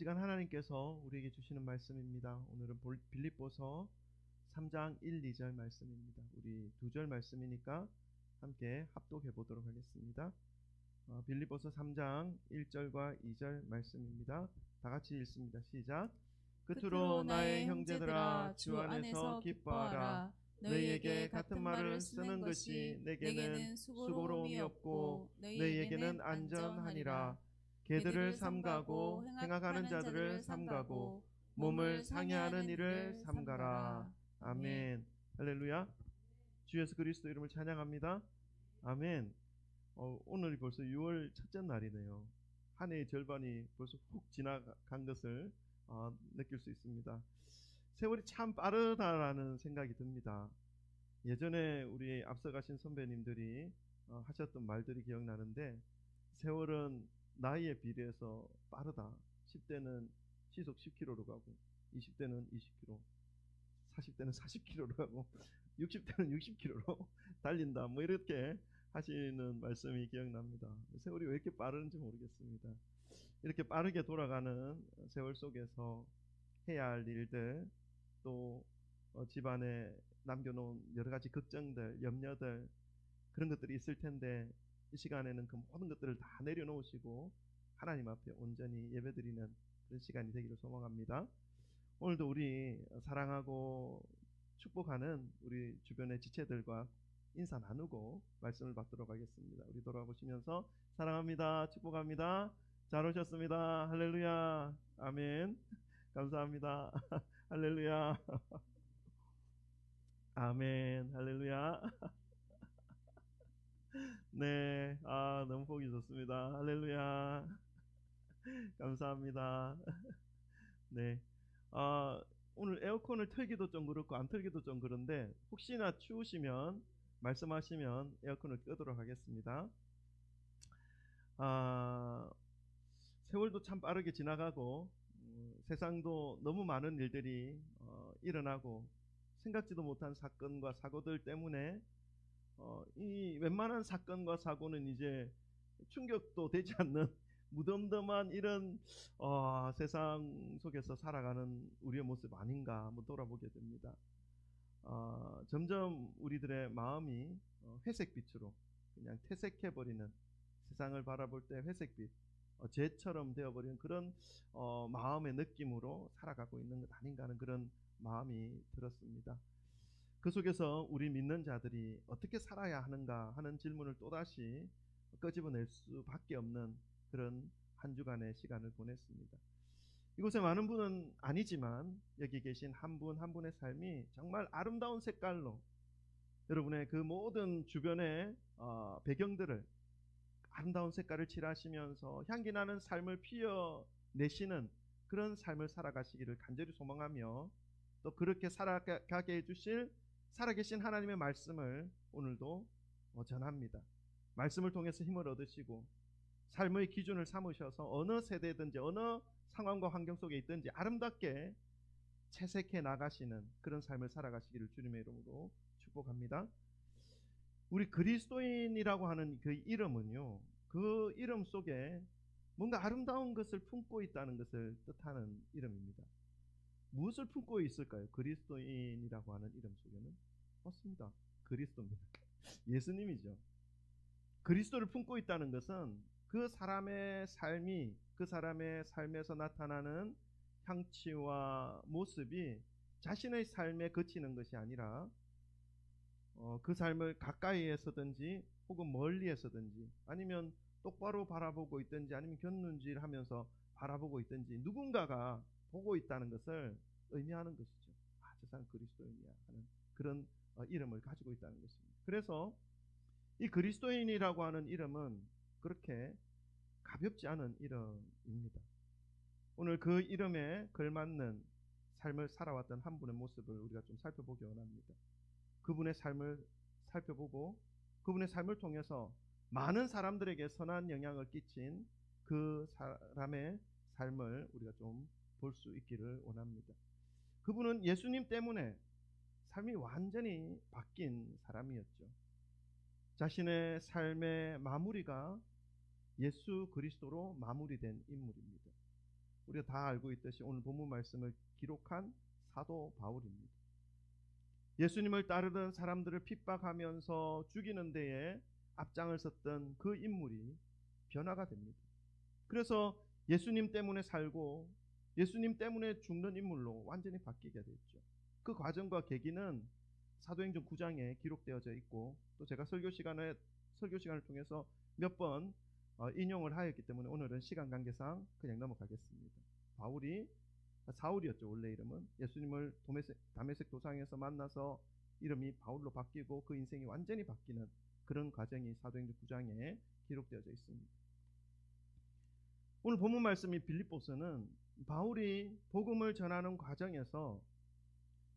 시간 하나님께서 우리에게 주시는 말씀입니다. 오늘은 빌립보서 3장 1, 2절 말씀입니다. 우리 2절 말씀이니까 함께 합독해 보도록 하겠습니다. 빌립보서 3장 1절과 2절 말씀입니다. 다 같이 읽습니다. 시작. 끝으로 나의 형제들아 주 안에서 기뻐하라. 너희에게 같은 말을 쓰는 것이 내게는 수고로움이 없고 너희에게는 안전하니라. 개들을 삼가고 행악하는 자들을 삼가고 몸을 상해하는 일을 삼가라. 아멘. 할렐루야. 주 예수 그리스도 이름을 찬양합니다. 아멘. 오늘이 벌써 6월 첫째 날이네요. 한 해의 절반이 벌써 훅 지나간 것을 느낄 수 있습니다. 세월이 참 빠르다라는 생각이 듭니다. 예전에 우리 앞서가신 선배님들이 하셨던 말들이 기억나는데, 세월은 나이에 비례해서 빠르다. 10대는 시속 10km로 가고 20대는 20km, 40대는 40km로 가고 60대는 60km로 달린다. 뭐 이렇게 하시는 말씀이 기억납니다. 세월이 왜 이렇게 빠른지 모르겠습니다. 이렇게 빠르게 돌아가는 세월 속에서 해야 할 일들, 또 집안에 남겨놓은 여러 가지 걱정들, 염려들, 그런 것들이 있을 텐데, 이 시간에는 그 모든 것들을 다 내려놓으시고 하나님 앞에 온전히 예배드리는 그런 시간이 되기를 소망합니다. 오늘도 우리 사랑하고 축복하는 우리 주변의 지체들과 인사 나누고 말씀을 받도록 하겠습니다. 우리 돌아보시면서 사랑합니다, 축복합니다, 잘 오셨습니다, 할렐루야, 아멘, 감사합니다, 할렐루야, 아멘, 할렐루야. 네, 너무 보기 좋습니다. 할렐루야. 감사합니다. 네, 오늘 에어컨을 틀기도 좀 그렇고 안 틀기도 좀 그런데, 혹시나 추우시면 말씀하시면 에어컨을 끄도록 하겠습니다. 세월도 참 빠르게 지나가고, 세상도 너무 많은 일들이 일어나고, 생각지도 못한 사건과 사고들 때문에 이 웬만한 사건과 사고는 이제 충격도 되지 않는 무덤덤한 이런 세상 속에서 살아가는 우리의 모습 아닌가 한번 돌아보게 됩니다. 점점 우리들의 마음이 회색빛으로 그냥 퇴색해버리는, 세상을 바라볼 때 회색빛, 재처럼 되어버리는 그런 마음의 느낌으로 살아가고 있는 것 아닌가 하는 그런 마음이 들었습니다. 그 속에서 우리 믿는 자들이 어떻게 살아야 하는가 하는 질문을 또다시 끄집어낼 수밖에 없는 그런 한 주간의 시간을 보냈습니다. 이곳에 많은 분은 아니지만 여기 계신 한 분 한 분의 삶이 정말 아름다운 색깔로 여러분의 그 모든 주변의 배경들을 아름다운 색깔을 칠하시면서 향기 나는 삶을 피워내시는 그런 삶을 살아가시기를 간절히 소망하며, 또 그렇게 살아가게 해주실 살아계신 하나님의 말씀을 오늘도 전합니다. 말씀을 통해서 힘을 얻으시고 삶의 기준을 삼으셔서 어느 세대든지 어느 상황과 환경 속에 있든지 아름답게 채색해 나가시는 그런 삶을 살아가시기를 주님의 이름으로 축복합니다. 우리 그리스도인이라고 하는 그 이름은요, 그 이름 속에 뭔가 아름다운 것을 품고 있다는 것을 뜻하는 이름입니다. 무엇을 품고 있을까요? 그리스도인이라고 하는 이름 속에는 맞습니다, 그리스도입니다. 예수님이죠. 그리스도를 품고 있다는 것은 그 사람의 삶이, 그 사람의 삶에서 나타나는 향취와 모습이 자신의 삶에 그치는 것이 아니라 그 삶을 가까이에서든지 혹은 멀리에서든지, 아니면 똑바로 바라보고 있든지 아니면 곁눈질하면서 바라보고 있든지 누군가가 보고 있다는 것을 의미하는 것이죠. 저 사람 그리스도인이야 하는 그런 이름을 가지고 있다는 것입니다. 그래서 이 그리스도인이라고 하는 이름은 그렇게 가볍지 않은 이름입니다. 오늘 그 이름에 걸맞는 삶을 살아왔던 한 분의 모습을 우리가 좀 살펴보기 원합니다. 그분의 삶을 살펴보고 그분의 삶을 통해서 많은 사람들에게 선한 영향을 끼친 그 사람의 삶을 우리가 좀 볼 수 있기를 원합니다. 그분은 예수님 때문에 삶이 완전히 바뀐 사람이었죠. 자신의 삶의 마무리가 예수 그리스도로 마무리된 인물입니다. 우리가 다 알고 있듯이 오늘 본문 말씀을 기록한 사도 바울입니다. 예수님을 따르던 사람들을 핍박하면서 죽이는 데에 앞장을 섰던 그 인물이 변화가 됩니다. 그래서 예수님 때문에 살고 예수님 때문에 죽는 인물로 완전히 바뀌게 됐죠. 그 과정과 계기는 사도행전 9장에 기록되어져 있고, 또 제가 설교 시간을 통해서 몇 번 인용을 하였기 때문에 오늘은 시간 관계상 그냥 넘어가겠습니다. 사울이었죠. 원래 이름은. 예수님을 다메섹 도상에서 만나서 이름이 바울로 바뀌고 그 인생이 완전히 바뀌는 그런 과정이 사도행전 9장에 기록되어져 있습니다. 오늘 본문 말씀이 빌립보서는 바울이 복음을 전하는 과정에서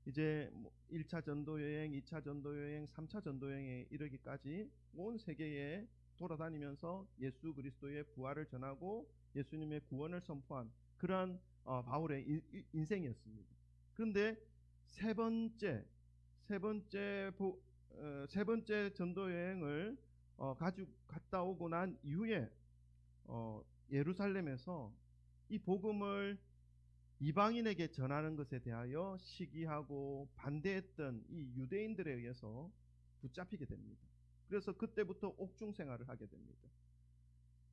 이제 1차 전도 여행, 2차 전도 여행, 3차 전도 여행에 이르기까지 온 세계에 돌아다니면서 예수 그리스도의 부활을 전하고 예수님의 구원을 선포한 그러한 바울의 인생이었습니다. 그런데 세 번째 전도 여행을 가지고 갔다 오고 난 이후에 예루살렘에서 이 복음을 이방인에게 전하는 것에 대하여 시기하고 반대했던 이 유대인들에 의해서 붙잡히게 됩니다. 그래서 그때부터 옥중 생활을 하게 됩니다.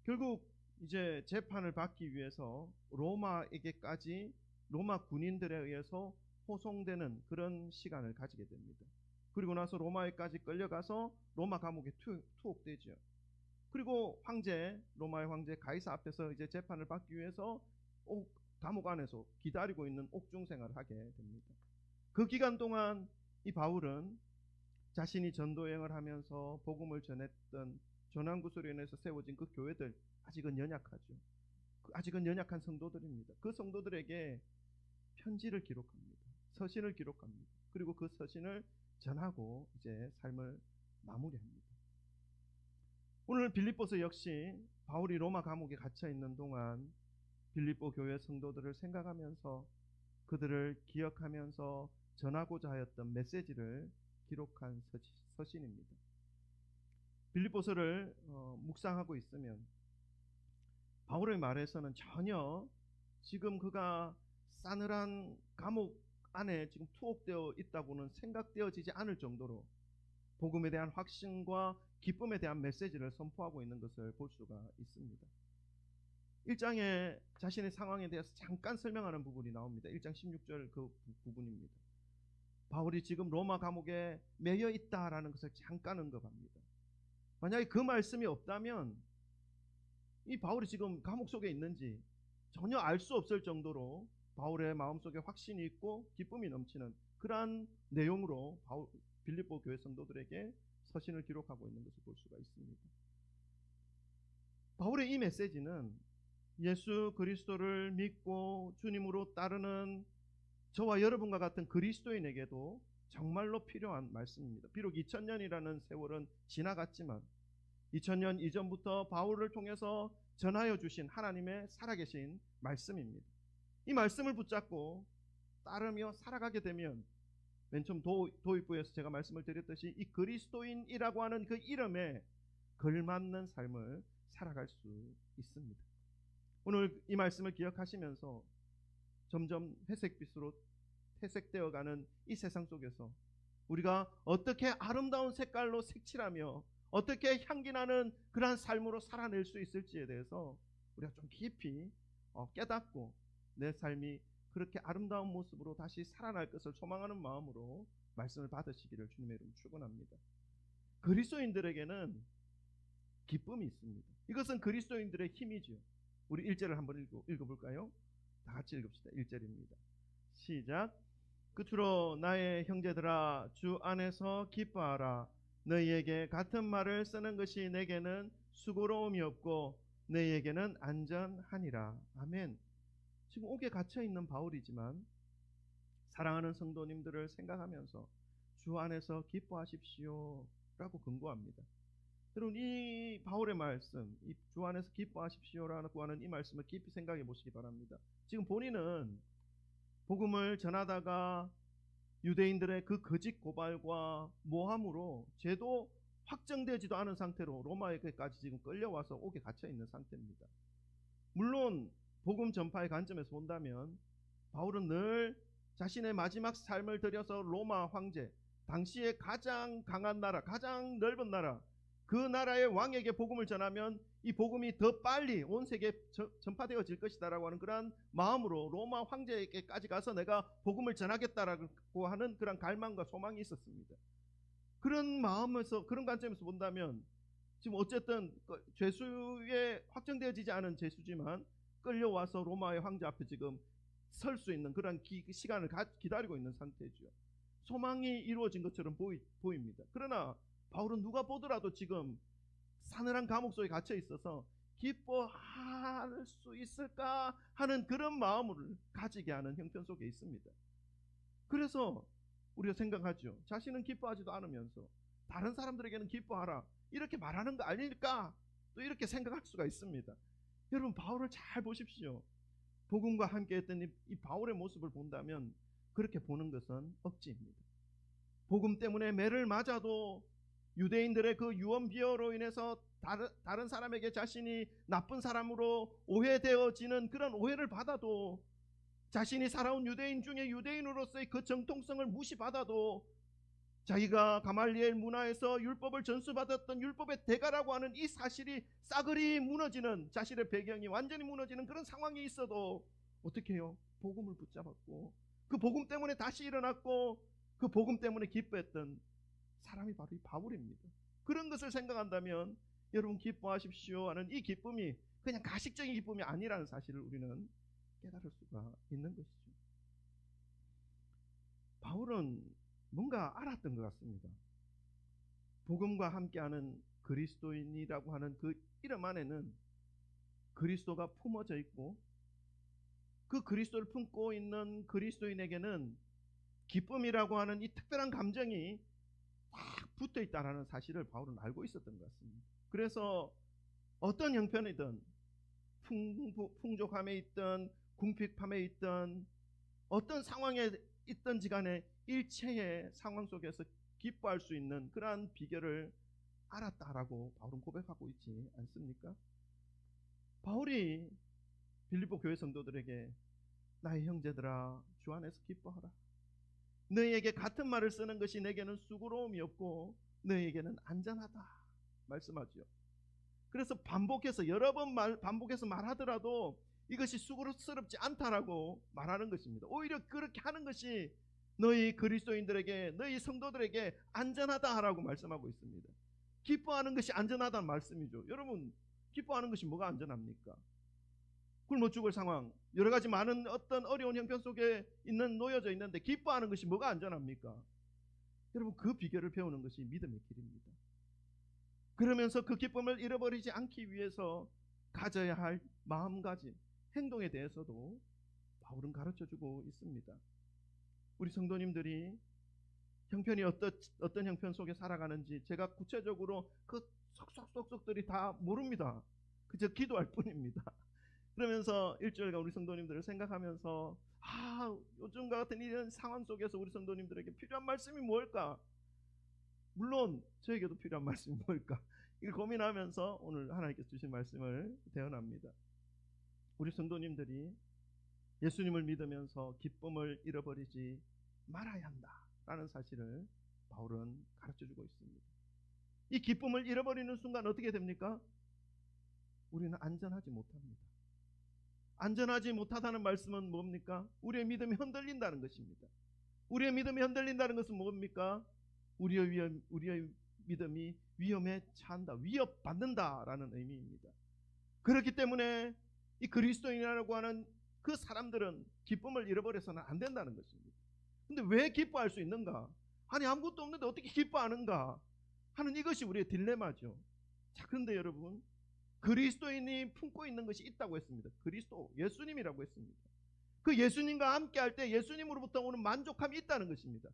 결국 이제 재판을 받기 위해서 로마에게까지 로마 군인들에 의해서 호송되는 그런 시간을 가지게 됩니다. 그리고 나서 로마에까지 끌려가서 로마 감옥에 투옥되죠. 그리고 로마의 황제 가이사 앞에서 이제 재판을 받기 위해서 감옥 안에서 기다리고 있는 옥중 생활을 하게 됩니다. 그 기간 동안 이 바울은 자신이 전도여행을 하면서 복음을 전했던 전환구소로 인해서 세워진 그 교회들, 아직은 연약하죠. 아직은 연약한 성도들입니다. 그 성도들에게 편지를 기록합니다. 서신을 기록합니다. 그리고 그 서신을 전하고 이제 삶을 마무리합니다. 오늘 빌립보서 역시 바울이 로마 감옥에 갇혀 있는 동안 빌립보 교회 성도들을 생각하면서 그들을 기억하면서 전하고자 하였던 메시지를 기록한 서신입니다. 빌립보서를 묵상하고 있으면 바울의 말에서는 전혀 지금 그가 싸늘한 감옥 안에 지금 투옥되어 있다고는 생각되어지지 않을 정도로 복음에 대한 확신과 기쁨에 대한 메시지를 선포하고 있는 것을 볼 수가 있습니다. 1장에 자신의 상황에 대해서 잠깐 설명하는 부분이 나옵니다. 1장 16절 그 부분입니다. 바울이 지금 로마 감옥에 매여 있다라는 것을 잠깐 언급합니다. 만약에 그 말씀이 없다면 이 바울이 지금 감옥 속에 있는지 전혀 알 수 없을 정도로 바울의 마음속에 확신이 있고 기쁨이 넘치는 그러한 내용으로 빌립보 교회 성도들에게 서신을 기록하고 있는 것을 볼 수가 있습니다. 바울의 이 메시지는 예수 그리스도를 믿고 주님으로 따르는 저와 여러분과 같은 그리스도인에게도 정말로 필요한 말씀입니다. 비록 2000년이라는 세월은 지나갔지만 2000년 이전부터 바울을 통해서 전하여 주신 하나님의 살아계신 말씀입니다. 이 말씀을 붙잡고 따르며 살아가게 되면 맨 처음 도입부에서 제가 말씀을 드렸듯이 이 그리스도인이라고 하는 그 이름에 걸맞는 삶을 살아갈 수 있습니다. 오늘 이 말씀을 기억하시면서 점점 회색빛으로 퇴색되어가는 이 세상 속에서 우리가 어떻게 아름다운 색깔로 색칠하며 어떻게 향기나는 그러한 삶으로 살아낼 수 있을지에 대해서 우리가 좀 깊이 깨닫고 내 삶이 그렇게 아름다운 모습으로 다시 살아날 것을 소망하는 마음으로 말씀을 받으시기를 주님의 이름으로 축원합니다. 그리스도인들에게는 기쁨이 있습니다. 이것은 그리스도인들의 힘이죠. 우리 1절을 한번 읽어볼까요? 다 같이 읽읍시다. 1절입니다. 시작. 끝으로 나의 형제들아 주 안에서 기뻐하라. 너희에게 같은 말을 쓰는 것이 내게는 수고로움이 없고 너희에게는 안전하니라. 아멘. 지금 옥에 갇혀있는 바울이지만 사랑하는 성도님들을 생각하면서 주 안에서 기뻐하십시오 라고 권고합니다. 여러분, 이 바울의 말씀, 이 주 안에서 기뻐하십시오라고 하는 이 말씀을 깊이 생각해 보시기 바랍니다. 지금 본인은 복음을 전하다가 유대인들의 그 거짓 고발과 모함으로 죄도 확정되지도 않은 상태로 로마에까지 지금 끌려와서 옥에 갇혀 있는 상태입니다. 물론 복음 전파의 관점에서 본다면 바울은 늘 자신의 마지막 삶을 들여서 로마 황제, 당시에 가장 강한 나라, 가장 넓은 나라, 그 나라의 왕에게 복음을 전하면 이 복음이 더 빨리 온 세계에 전파되어질 것이다라고 하는 그런 마음으로 로마 황제에게까지 가서 내가 복음을 전하겠다라고 하는 그런 갈망과 소망이 있었습니다. 그런 마음에서, 그런 관점에서 본다면 지금 어쨌든 죄수에 확정되어지지 않은 죄수지만 끌려와서 로마의 황제 앞에 지금 설 수 있는 그런 시간을 기다리고 있는 상태죠. 소망이 이루어진 것처럼 보입니다. 그러나 바울은 누가 보더라도 지금 싸늘한 감옥 속에 갇혀 있어서 기뻐할 수 있을까 하는 그런 마음을 가지게 하는 형편 속에 있습니다. 그래서 우리가 생각하죠. 자신은 기뻐하지도 않으면서 다른 사람들에게는 기뻐하라 이렇게 말하는 거 아닐까, 또 이렇게 생각할 수가 있습니다. 여러분, 바울을 잘 보십시오. 복음과 함께 했던 이 바울의 모습을 본다면 그렇게 보는 것은 억지입니다. 복음 때문에 매를 맞아도 유대인들의 그 유언비어로 인해서 다른 사람에게 자신이 나쁜 사람으로 오해되어지는 그런 오해를 받아도, 자신이 살아온 유대인 중에 유대인으로서의 그 정통성을 무시받아도, 자기가 가말리엘 문화에서 율법을 전수받았던 율법의 대가라고 하는 이 사실이 싸그리 무너지는, 자신의 배경이 완전히 무너지는 그런 상황이 있어도 어떻게 해요? 복음을 붙잡았고 그 복음 때문에 다시 일어났고 그 복음 때문에 기뻐했던 사람이 바로 이 바울입니다. 그런 것을 생각한다면 여러분, 기뻐하십시오 하는 이 기쁨이 그냥 가식적인 기쁨이 아니라는 사실을 우리는 깨달을 수가 있는 것이죠. 바울은 뭔가 알았던 것 같습니다. 복음과 함께하는 그리스도인이라고 하는 그 이름 안에는 그리스도가 품어져 있고, 그 그리스도를 품고 있는 그리스도인에게는 기쁨이라고 하는 이 특별한 감정이 딱 붙어 있다는 사실을 바울은 알고 있었던 것 같습니다. 그래서 어떤 형편이든, 풍족함에 있든 궁핍함에 있든 어떤 상황에 있든지 간에 일체의 상황 속에서 기뻐할 수 있는 그러한 비결을 알았다라고 바울은 고백하고 있지 않습니까? 바울이 빌립보 교회 성도들에게 나의 형제들아 주 안에서 기뻐하라, 너희에게 같은 말을 쓰는 것이 내게는 수고로움이 없고 너희에게는 안전하다 말씀하죠. 그래서 반복해서 여러 번 반복해서 말하더라도 이것이 수고스럽지 않다라고 말하는 것입니다. 오히려 그렇게 하는 것이 너희 그리스도인들에게, 너희 성도들에게 안전하다라고 말씀하고 있습니다. 기뻐하는 것이 안전하다는 말씀이죠. 여러분, 기뻐하는 것이 뭐가 안전합니까? 굶어 죽을 상황, 여러 가지 많은 어떤 어려운 형편 속에 놓여져 있는데 기뻐하는 것이 뭐가 안전합니까? 여러분, 그 비결을 배우는 것이 믿음의 길입니다. 그러면서 그 기쁨을 잃어버리지 않기 위해서 가져야 할 마음가짐, 행동에 대해서도 바울은 가르쳐주고 있습니다. 우리 성도님들이 형편이 어떤 형편 속에 살아가는지 제가 구체적으로 그 속속들이 다 모릅니다. 그저 기도할 뿐입니다. 그러면서 일주일간 우리 성도님들을 생각하면서 요즘과 같은 이런 상황 속에서 우리 성도님들에게 필요한 말씀이 뭘까? 물론 저에게도 필요한 말씀이 뭘까? 이걸 고민하면서 오늘 하나님께서 주신 말씀을 대언합니다. 우리 성도님들이 예수님을 믿으면서 기쁨을 잃어버리지 말아야 한다라는 사실을 바울은 가르쳐주고 있습니다. 이 기쁨을 잃어버리는 순간 어떻게 됩니까? 우리는 안전하지 못합니다. 안전하지 못하다는 말씀은 뭡니까? 우리의 믿음이 흔들린다는 것입니다. 우리의 믿음이 흔들린다는 것은 뭡니까? 우리의 믿음이 위험에 처한다, 위협받는다라는 의미입니다. 그렇기 때문에 이 그리스도인이라고 하는 그 사람들은 기쁨을 잃어버려서는 안 된다는 것입니다. 근데 왜 기뻐할 수 있는가? 아니, 아무것도 없는데 어떻게 기뻐하는가 하는 이것이 우리의 딜레마죠. 자, 그런데 여러분, 그리스도인이 품고 있는 것이 있다고 했습니다. 그리스도, 예수님이라고 했습니다. 그 예수님과 함께 할 때 예수님으로부터 오는 만족함이 있다는 것입니다.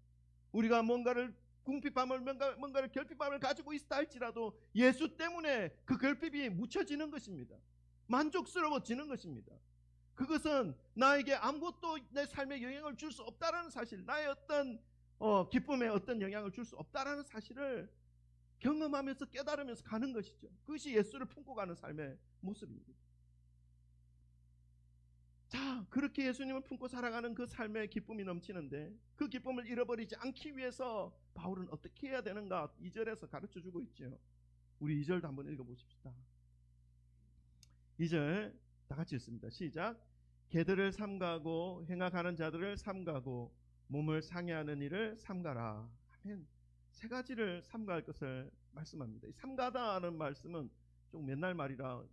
우리가 뭔가를 궁핍함을, 뭔가를 결핍함을 가지고 있다 할지라도 예수 때문에 그 결핍이 묻혀지는 것입니다. 만족스러워지는 것입니다. 그것은 나에게 아무것도 내 삶에 영향을 줄 수 없다라는 사실, 나의 어떤 기쁨에 어떤 영향을 줄 수 없다라는 사실을 경험하면서 깨달으면서 가는 것이죠. 그것이 예수를 품고 가는 삶의 모습입니다. 자, 그렇게 예수님을 품고 살아가는 그 삶의 기쁨이 넘치는데 그 기쁨을 잃어버리지 않기 위해서 바울은 어떻게 해야 되는가 2절에서 가르쳐주고 있죠. 우리 2절도 한번 읽어보십시다. 2절 다 같이 읽습니다. 시작. 개들을 삼가고 행악하는 자들을 삼가고 몸을 상해하는 일을 삼가라. 아멘. 세 가지를 삼가할 것을 말씀합니다. 이 삼가다는 말씀은 좀 맨날 말이라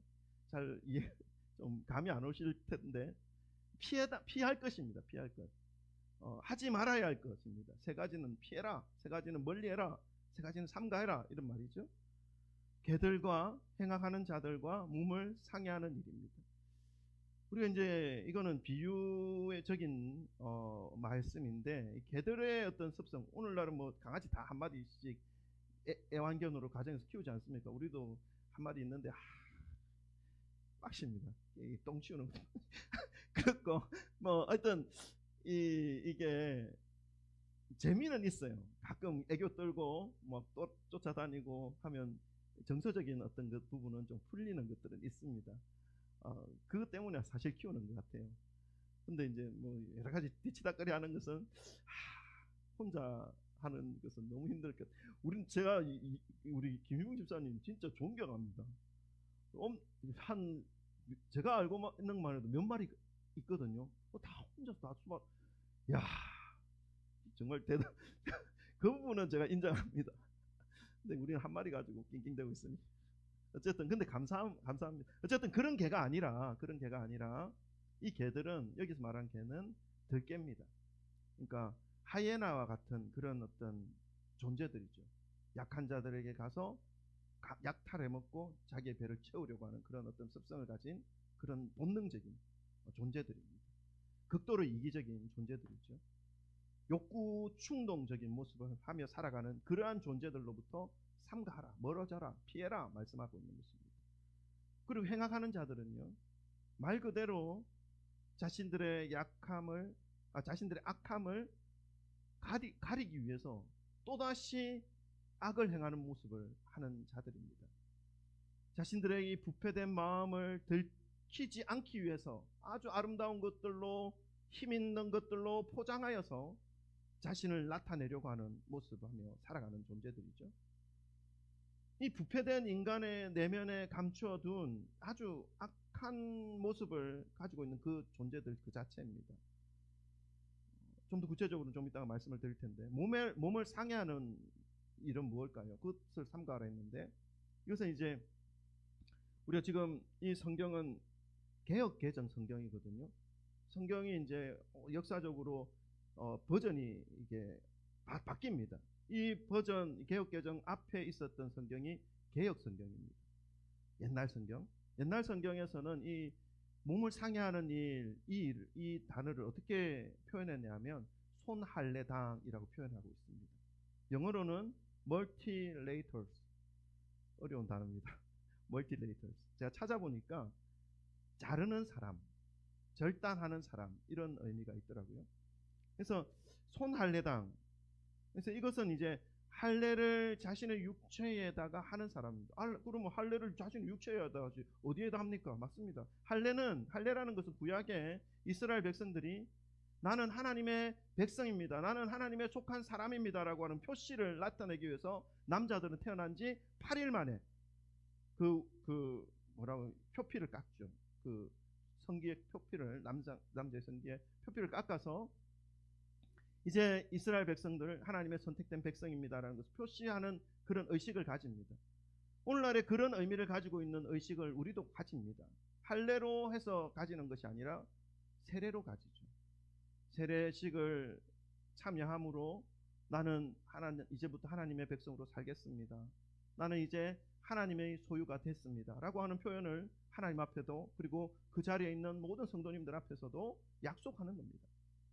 잘 이해 좀 감이 안 오실 텐데 피할 것입니다. 피할 것. 하지 말아야 할 것입니다. 세 가지는 피해라, 세 가지는 멀리해라, 세 가지는 삼가해라 이런 말이죠. 개들과 행악하는 자들과 몸을 상해하는 일입니다. 우리가 이제 이거는 비유적인 말씀인데 개들의 어떤 습성, 오늘날은 뭐 강아지 다 한 마디씩 애완견으로 가정에서 키우지 않습니까? 우리도 한 마리 있는데 빡십니다. 똥 치우는 거. 그렇고 뭐 어떤 이게 재미는 있어요. 가끔 애교 떨고 막 또 쫓아다니고 하면 정서적인 어떤 그 부분은 좀 풀리는 것들은 있습니다. 그것 때문에 사실 키우는 것 같아요. 근데 이제 뭐 여러 가지 뒤치다거리 하는 것은 혼자 하는 것은 너무 힘들 것. 제가 우리 김희봉 집사님 진짜 존경합니다. 제가 알고 있는 것만 해도 몇 마리 있거든요. 다 혼자서 다 수박. 야, 정말 대단. 그 부분은 제가 인정합니다. 근데 우리는 한 마리 가지고 낑낑대고 있으니. 어쨌든 근데 감사합니다. 어쨌든 그런 개가 아니라 이 개들은 여기서 말한 개는 들개입니다. 그러니까 하이에나와 같은 그런 어떤 존재들이죠. 약한 자들에게 가서 약탈해 먹고 자기의 배를 채우려고 하는 그런 어떤 습성을 가진 그런 본능적인 존재들입니다. 극도로 이기적인 존재들이죠. 욕구 충동적인 모습을 하며 살아가는 그러한 존재들로부터 삼가하라, 멀어져라, 피해라 말씀하고 있는 것입니다. 그리고 행악하는 자들은요, 말 그대로 자신들의 악함을 가리기 위해서 또다시 악을 행하는 모습을 하는 자들입니다. 자신들의 이 부패된 마음을 들키지 않기 위해서 아주 아름다운 것들로 힘 있는 것들로 포장하여서 자신을 나타내려고 하는 모습을 하며 살아가는 존재들이죠. 이 부패된 인간의 내면에 감추어둔 아주 악한 모습을 가지고 있는 그 존재들 그 자체입니다. 좀 더 구체적으로 좀 이따가 말씀을 드릴 텐데 몸을 상해하는 일은 무엇일까요? 그것을 삼가하라 했는데 이것은 이제 우리가 지금 이 성경은 개역 개정 성경이거든요. 성경이 이제 역사적으로 버전이 이게 바뀝니다. 이 버전 개역 개정 앞에 있었던 성경이 개역 성경입니다. 옛날 성경에서는 이 몸을 상해하는 이 단어를 어떻게 표현했냐면 손할례당이라고 표현하고 있습니다. 영어로는 multilators, 어려운 단어입니다. multilators. 제가 찾아보니까 자르는 사람, 절단하는 사람 이런 의미가 있더라고요. 그래서 손할례당. 그래서 이것은 이제 할례를 자신의 육체에다가 하는 사람입니다. 그러면 할례를 자신의 육체에다가 어디에다 합니까? 맞습니다. 할례라는 것은 구약의 이스라엘 백성들이 나는 하나님의 백성입니다, 나는 하나님의 속한 사람입니다라고 하는 표시를 나타내기 위해서 남자들은 태어난 지 8일 만에 표피를 깎죠. 그 성기의 표피를 남자의 성기의 표피를 깎아서 이제 이스라엘 백성들 하나님의 선택된 백성입니다라는 것을 표시하는 그런 의식을 가집니다. 오늘날의 그런 의미를 가지고 있는 의식을 우리도 가집니다. 할례로 해서 가지는 것이 아니라 세례로 가지죠. 세례식을 참여함으로 나는 이제부터 하나님의 백성으로 살겠습니다, 나는 이제 하나님의 소유가 됐습니다 라고 하는 표현을 하나님 앞에도 그리고 그 자리에 있는 모든 성도님들 앞에서도 약속하는 겁니다.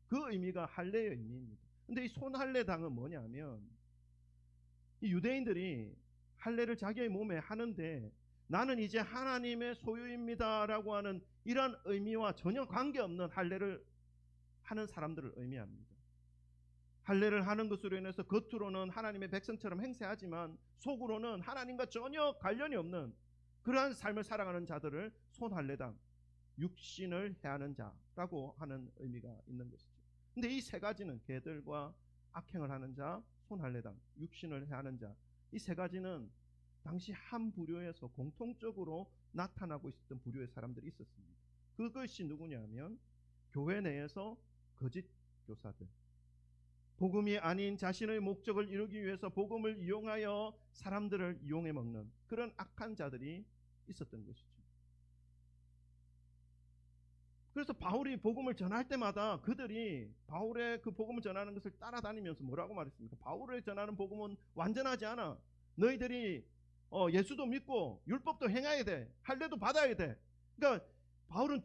그 의미가 할례의 의미입니다. 근데 이 손할례당은 뭐냐면 이 유대인들이 할례를 자기의 몸에 하는데 나는 이제 하나님의 소유입니다 라고 하는 이런 의미와 전혀 관계없는 할례를 하는 사람들을 의미합니다. 할례를 하는 것으로 인해서 겉으로는 하나님의 백성처럼 행세하지만 속으로는 하나님과 전혀 관련이 없는 그러한 삶을 살아가는 자들을 손할례당, 육신을 해하는 자라고 하는 의미가 있는 것이죠. 근데 이 세 가지는 개들과 악행을 하는 자, 손할례당, 육신을 해하는 자, 이 세 가지는 당시 한 부류에서 공통적으로 나타나고 있었던 부류의 사람들이 있었습니다. 그것이 누구냐면 교회 내에서 거짓 교사들, 복음이 아닌 자신의 목적을 이루기 위해서 복음을 이용하여 사람들을 이용해 먹는 그런 악한 자들이 있었던 것이죠. 그래서 바울이 복음을 전할 때마다 그들이 바울의 그 복음을 전하는 것을 따라다니면서 뭐라고 말했습니까? 바울의 전하는 복음은 완전하지 않아. 너희들이 예수도 믿고 율법도 행해야 돼. 할례도 받아야 돼. 그러니까 바울은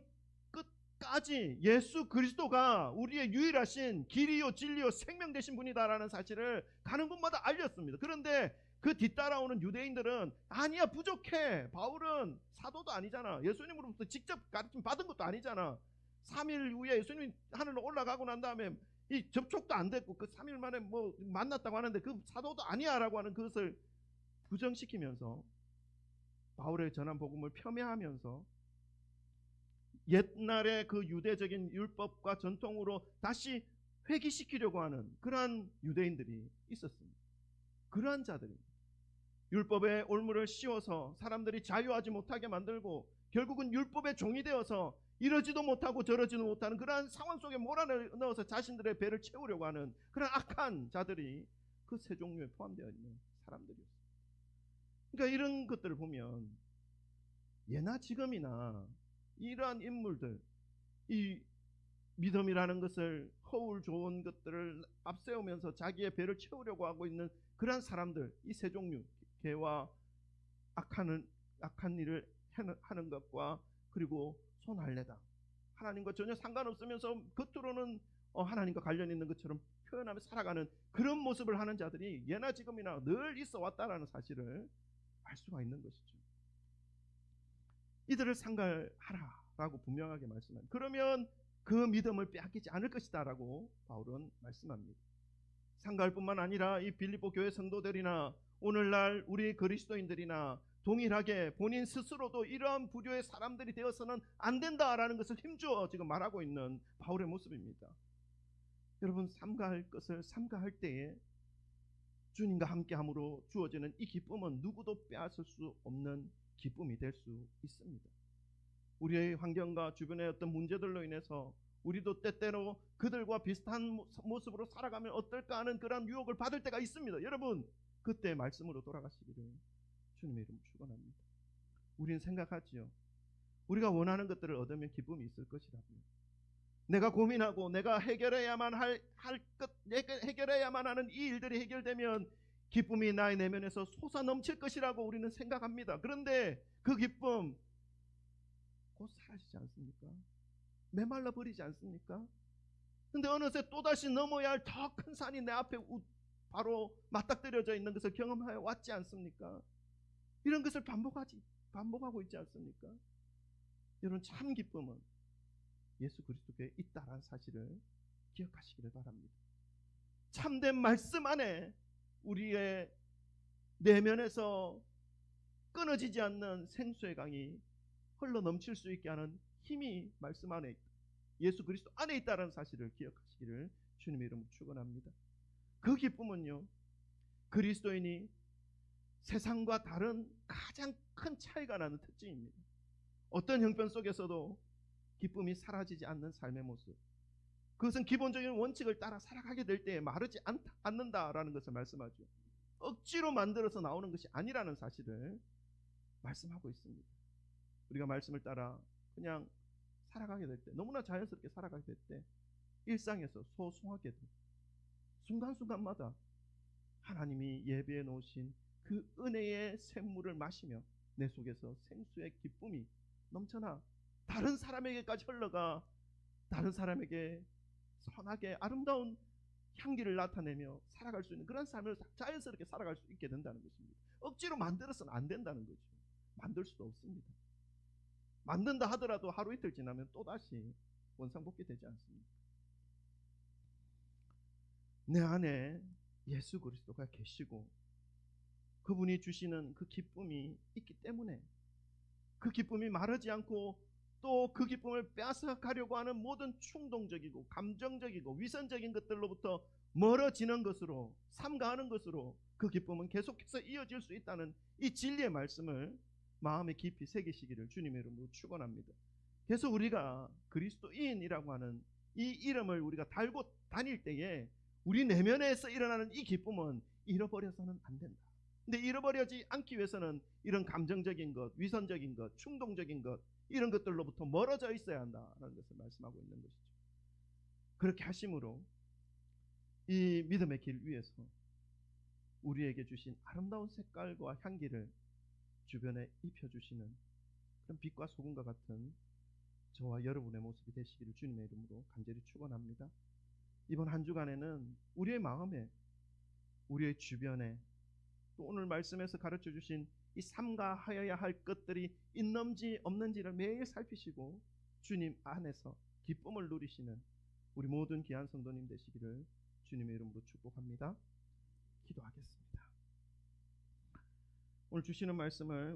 끝까지 예수 그리스도가 우리의 유일하신 길이요 진리요 생명 되신 분이다라는 사실을 가는 곳마다 알렸습니다. 그런데 그 뒤따라오는 유대인들은 아니야, 부족해. 바울은 사도도 아니잖아. 예수님으로부터 직접 가르침 받은 것도 아니잖아. 3일 후에 예수님이 하늘로 올라가고 난 다음에 이 접촉도 안 됐고 그 3일 만에 뭐 만났다고 하는데 그 사도도 아니야 라고 하는 그것을 부정시키면서 바울의 전한 복음을 폄훼하면서 옛날의 그 유대적인 율법과 전통으로 다시 회귀시키려고 하는 그러한 유대인들이 있었습니다. 그러한 자들이 율법의 올무를 씌워서 사람들이 자유하지 못하게 만들고 결국은 율법의 종이 되어서 이러지도 못하고 저러지도 못하는 그러한 상황 속에 몰아넣어서 자신들의 배를 채우려고 하는 그런 악한 자들이 그 세 종류에 포함되어 있는 사람들이었습니다. 그러니까 이런 것들을 보면 예나 지금이나 이러한 인물들, 이 믿음이라는 것을 허울 좋은 것들을 앞세우면서 자기의 배를 채우려고 하고 있는 그러한 사람들, 이 세 종류, 개와 악한 일을 하는 것과 그리고 손할례당, 하나님과 전혀 상관없으면서 겉으로는 하나님과 관련 있는 것처럼 표현하며 살아가는 그런 모습을 하는 자들이 예나 지금이나 늘 있어 왔다라는 사실을 알 수가 있는 것이죠. 이들을 상갈하라라고 분명하게 말씀합니다. 그러면 그 믿음을 빼앗기지 않을 것이다 라고 바울은 말씀합니다. 상갈뿐만 아니라 이 빌립보 교회 성도들이나 오늘날 우리 그리스도인들이나 동일하게 본인 스스로도 이러한 부류의 사람들이 되어서는 안 된다라는 것을 힘주어 지금 말하고 있는 바울의 모습입니다. 여러분, 삼가할 것을 삼가할 때에 주님과 함께함으로 주어지는 이 기쁨은 누구도 빼앗을 수 없는 기쁨이 될 수 있습니다. 우리의 환경과 주변의 어떤 문제들로 인해서 우리도 때때로 그들과 비슷한 모습으로 살아가면 어떨까 하는 그런 유혹을 받을 때가 있습니다. 여러분, 그때 말씀으로 돌아가시기를 주님의 이름으로 축원합니다. 우리는 생각하지요. 우리가 원하는 것들을 얻으면 기쁨이 있을 것이라고요. 내가 고민하고 내가 해결해야만 해결해야만 하는 이 일들이 해결되면 기쁨이 나의 내면에서 솟아 넘칠 것이라고 우리는 생각합니다. 그런데 그 기쁨 곧 사라지지 않습니까? 메말라 버리지 않습니까? 근데 어느새 또다시 넘어야 할 더 큰 산이 내 앞에 바로 맞닥뜨려져 있는 것을 경험하여 왔지 않습니까? 이런 것을 반복하고 있지 않습니까? 여러분, 참 기쁨은 예수 그리스도께 있다라는 사실을 기억하시기를 바랍니다. 참된 말씀 안에 우리의 내면에서 끊어지지 않는 생수의 강이 흘러 넘칠 수 있게 하는 힘이 말씀 안에 있다. 예수 그리스도 안에 있다는 사실을 기억하시기를 주님의 이름으로 축원합니다. 그 기쁨은요, 그리스도인이 세상과 다른 가장 큰 차이가 나는 특징입니다. 어떤 형편 속에서도 기쁨이 사라지지 않는 삶의 모습, 그것은 기본적인 원칙을 따라 살아가게 될 때에 마르지 않는다라는 것을 말씀하죠. 억지로 만들어서 나오는 것이 아니라는 사실을 말씀하고 있습니다. 우리가 말씀을 따라 그냥 살아가게 될 때, 너무나 자연스럽게 살아가게 될 때 일상에서 소소하게도 순간순간마다 하나님이 예비해 놓으신 그 은혜의 샘물을 마시며 내 속에서 생수의 기쁨이 넘쳐나 다른 사람에게까지 흘러가 다른 사람에게 선하게 아름다운 향기를 나타내며 살아갈 수 있는 그런 삶을 자연스럽게 살아갈 수 있게 된다는 것입니다. 억지로 만들어서는 안 된다는 거죠. 만들 수도 없습니다. 만든다 하더라도 하루 이틀 지나면 또다시 원상복귀되지 않습니다. 내 안에 예수 그리스도가 계시고 그분이 주시는 그 기쁨이 있기 때문에 그 기쁨이 마르지 않고 또 그 기쁨을 뺏어가려고 하는 모든 충동적이고 감정적이고 위선적인 것들로부터 멀어지는 것으로 삼가하는 것으로 그 기쁨은 계속해서 이어질 수 있다는 이 진리의 말씀을 마음에 깊이 새기시기를 주님의 이름으로 축원합니다. 그래서 우리가 그리스도인이라고 하는 이 이름을 우리가 달고 다닐 때에 우리 내면에서 일어나는 이 기쁨은 잃어버려서는 안 된다. 근데 잃어버리지 않기 위해서는 이런 감정적인 것, 위선적인 것, 충동적인 것, 이런 것들로부터 멀어져 있어야 한다는 것을 말씀하고 있는 것이죠. 그렇게 하심으로 이 믿음의 길 위에서 우리에게 주신 아름다운 색깔과 향기를 주변에 입혀주시는 그런 빛과 소금과 같은 저와 여러분의 모습이 되시기를 주님의 이름으로 간절히 축원합니다. 이번 한 주간에는 우리의 마음에, 우리의 주변에, 또 오늘 말씀에서 가르쳐 주신 이 삼가하여야 할 것들이 있는지 없는지를 매일 살피시고 주님 안에서 기쁨을 누리시는 우리 모든 귀한 성도님 되시기를 주님의 이름으로 축복합니다. 기도하겠습니다. 오늘 주시는 말씀을